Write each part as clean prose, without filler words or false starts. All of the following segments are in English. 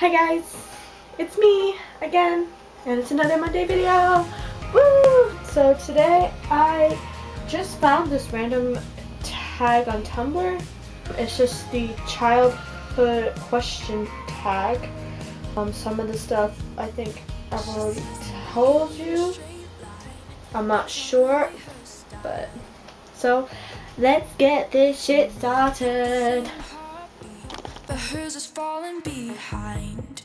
Hi guys, it's me again, and it's another Monday video. Woo! So today I just found this random tag on Tumblr. It's just the childhood question tag. Some of the stuff I think I've already told you. I'm not sure, but so let's get this shit started. But hers is falling behind.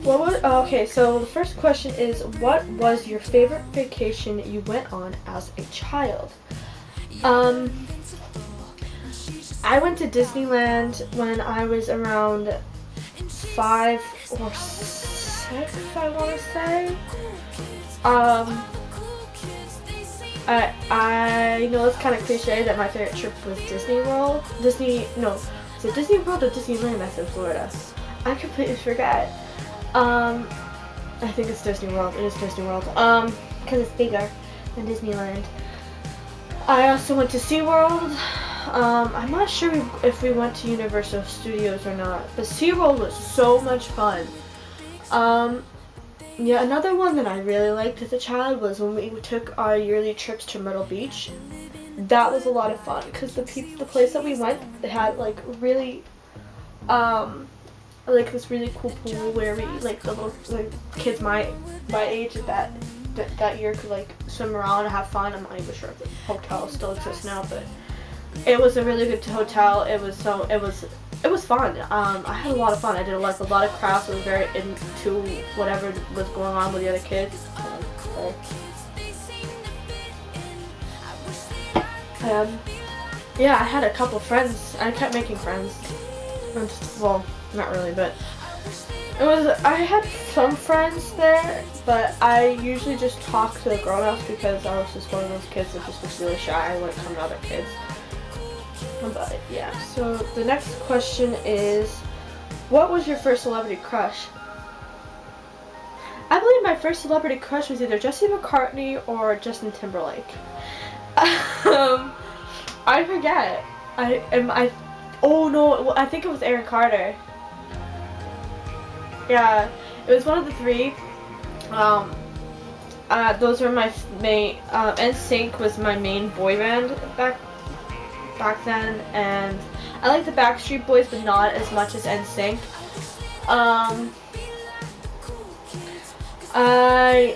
Okay, so the first question is, what was your favorite vacation you went on as a child? I went to Disneyland when I was around 5 or 6, I want to say. I know it's kind of cliche that my favorite trip was Disney World. Is it Disney World or Disneyland? That's in Florida. I completely forget. I think it's Disney World. It is Disney World. Because it's bigger than Disneyland. I also went to SeaWorld. I'm not sure if we went to Universal Studios or not, but SeaWorld was so much fun. Yeah, another one that I really liked as a child was when we took our yearly trips to Myrtle Beach. That was a lot of fun because the place that we went, it had like really, like this really cool pool where we the little kids my age at that year could like swim around and have fun. I'm not even sure if the hotel still exists now, but it was a really good hotel. It was fun. I had a lot of fun. I did a lot of crafts. I was very into whatever was going on with the other kids. Yeah, I had a couple friends. I kept making friends. Well, not really, but I had some friends there, but I usually just talked to the grown-ups because I was just one of those kids that just was really shy when it comes to other kids. But yeah, so the next question is, what was your first celebrity crush? I believe my first celebrity crush was either Jesse McCartney or Justin Timberlake. I forget. Oh no, I think it was Aaron Carter. Yeah, it was one of the three. Those were my main. NSYNC was my main boy band back then, and I like the Backstreet Boys, but not as much as NSYNC. I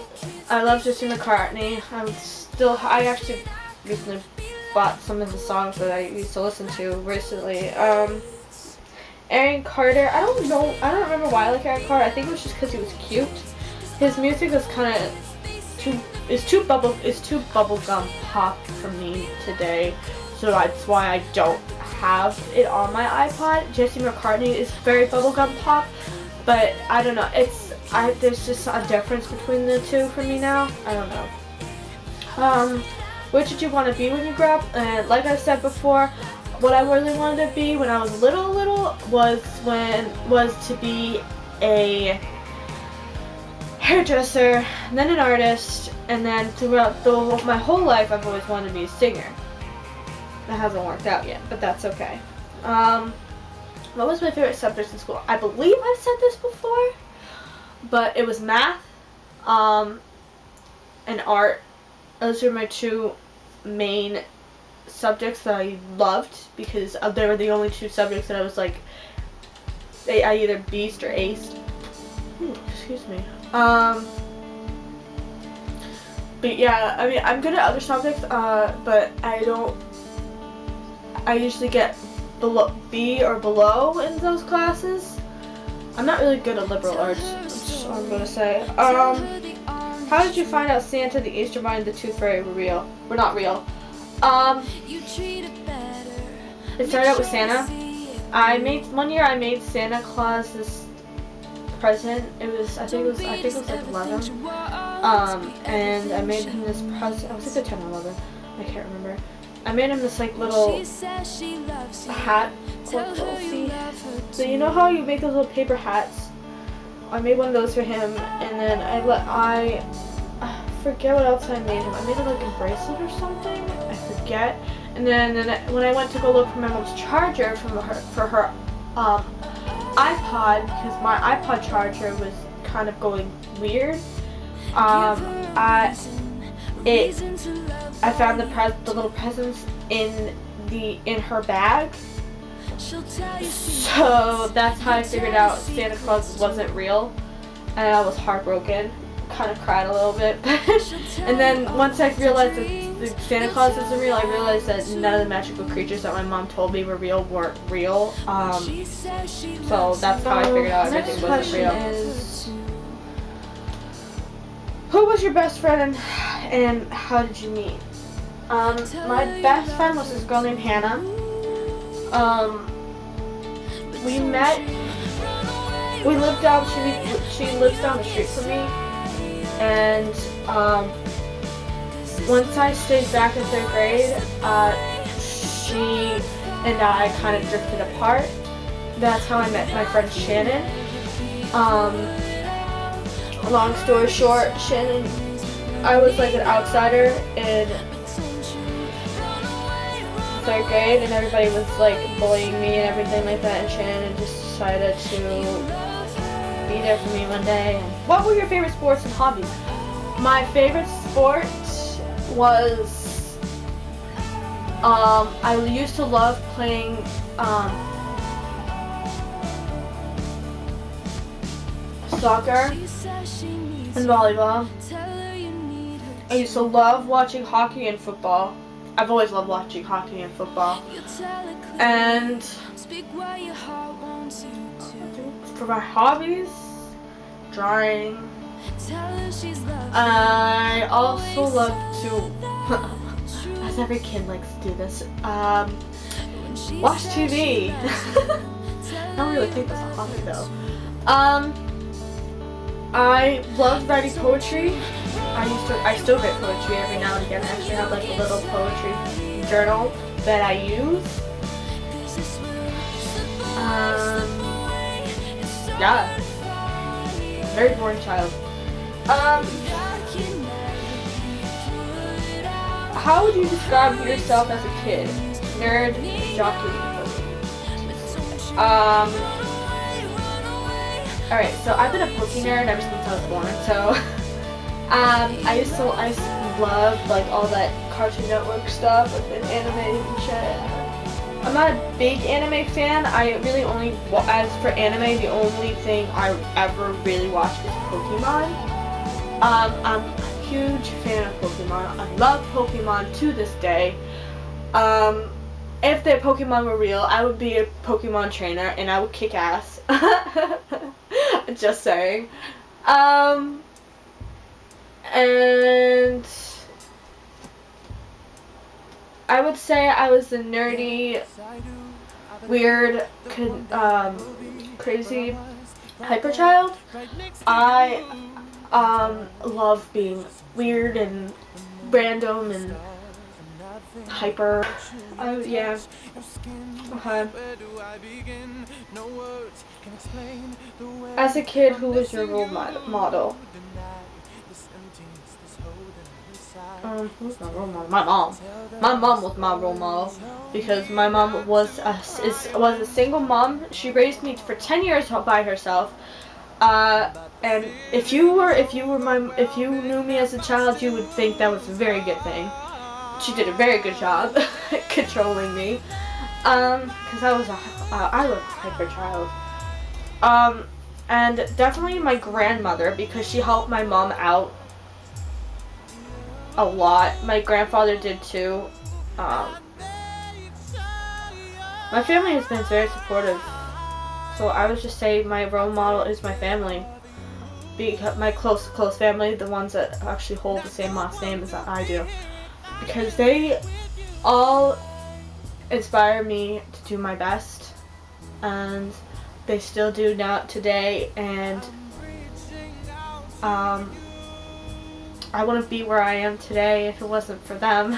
love Jesse McCartney. I actually recently bought some of the songs that I used to listen to recently. Aaron Carter, I don't remember why I like Aaron Carter. I think it was just because he was cute. His music was kind of too bubblegum pop for me today. So that's why I don't have it on my iPod. Jesse McCartney is very bubblegum pop, but I don't know. There's just a difference between the two for me now. I don't know. What did you want to be when you grew up? And like I said before, what I really wanted to be when I was little was to be a hairdresser, and then an artist, and then throughout my whole life I've always wanted to be a singer. That hasn't worked out yet, but that's okay. What was my favorite subject in school? I believe I've said this before, but it was math, and art. Those were my two main subjects that I loved because they were the only two subjects that I was like, I either beast or aced. Excuse me. But yeah, I mean, I'm good at other subjects, but I usually get B or below in those classes. I'm not really good at liberal arts, that's all I'm gonna say. How did you find out Santa, the Easter Bunny, and the Tooth Fairy were not real? It started out with Santa. One year I made Santa Claus this present. I think it was like 11. And I made him this present. I was like 10 or 11. I can't remember. I made him this like little hat, so you know how you make those little paper hats? I made one of those for him, and then I forget what else I made him. I made him like a bracelet or something. I forget. And then when I went to go look for my mom's charger for her iPod, because my iPod charger was kind of going weird. I found the little presents in her bag. So that's how I figured out Santa Claus wasn't real, and I was heartbroken. Kind of cried a little bit. And then once I realized that the Santa Claus isn't real, I realized that none of the magical creatures that my mom told me were real weren't real. So that's how I figured out everything wasn't real. Is, who was your best friend and how did you meet? My best friend was this girl named Hannah. We met. We lived down. She lives down the street from me. And once I stayed back in 3rd grade, she and I kind of drifted apart. That's how I met my friend Shannon. Long story short, Shannon, I was like an outsider in 3rd grade, and everybody was like bullying me and everything like that, and Shannon just decided to be there for me one day. What were your favorite sports and hobbies? My favorite sport was, I used to love playing soccer and volleyball. I used to love watching hockey and football. I've always loved watching hockey and football. And for my hobbies, drawing. I also love to, as every kid likes to do this, watch TV. I don't really think that's a hobby though. I love writing poetry. I still write poetry every now and again. I actually have like a little poetry journal that I use. Yeah. Very boring child. How would you describe yourself as a kid? Nerd, jockey, alright, so I've been a Poke nerd ever since I was born, so I used to love like all that Cartoon Network stuff, like the anime and shit. I'm not a big anime fan. I really only, as for anime, the only thing I ever really watched is Pokemon. I'm a huge fan of Pokemon. I love Pokemon to this day. If their Pokemon were real, I would be a Pokemon trainer and I would kick ass. Just saying. And I would say I was a nerdy, weird, crazy hyper child. I love being weird and random and hyper. Yeah. Okay. As a kid, who was your role model? Who's my role model? My mom. My mom was my role model because my mom was a single mom. She raised me for 10 years by herself. And if you knew me as a child, you would think that was a very good thing. She did a very good job controlling me, because I was a hyper child. And definitely my grandmother, because she helped my mom out a lot. My grandfather did too. My family has been very supportive. So I would just say my role model is my family. Because my close family, the ones that actually hold the same last name as I do. Because they all inspire me to do my best. And they still do now today. And I wouldn't be where I am today if it wasn't for them.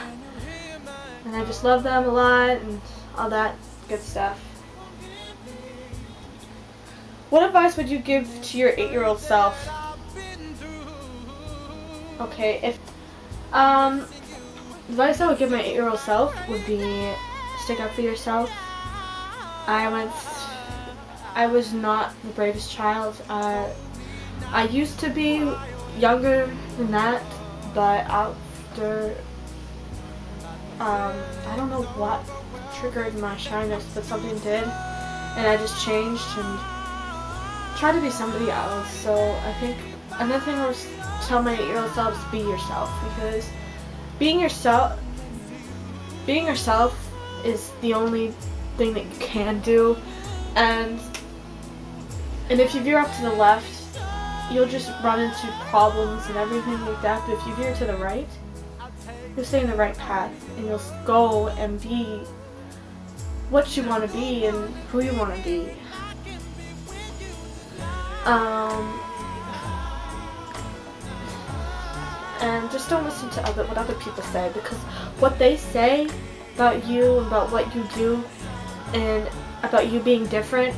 And I just love them a lot and all that good stuff. What advice would you give to your 8-year-old self? Okay, if advice I would give my 8-year-old self would be stick up for yourself. I went I was not the bravest child. I used to be younger than that, but after, I don't know what triggered my shyness, but something did, and I just changed and tried to be somebody else. So I think another thing I was tell my 8-year-old self is be yourself, because being yourself is the only thing that you can do, and if you veer off to the left, you'll just run into problems and everything like that. But if you veer to the right, you'll stay in the right path, and you'll go and be what you want to be and who you want to be. And just don't listen to what other people say, because what they say about you, about what you do, and about you being different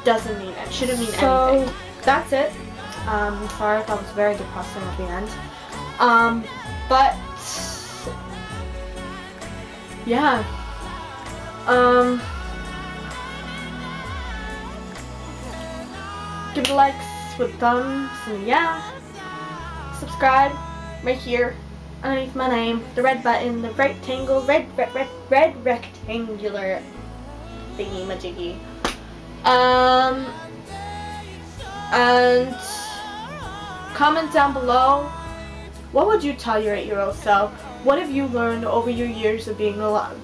doesn't mean it. Shouldn't mean anything. So that's it. Sorry if I was very depressing at the end. But yeah. Give the likes with thumbs, and yeah. Subscribe right here underneath my name, the red button, the rectangle, red rectangular thingy majiggy. And comment down below, what would you tell your 8-year-old self? What have you learned over your years of being alive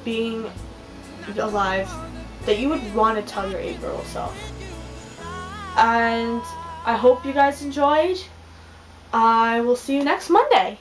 that you would want to tell your 8-year-old self? And I hope you guys enjoyed. I will see you next Monday.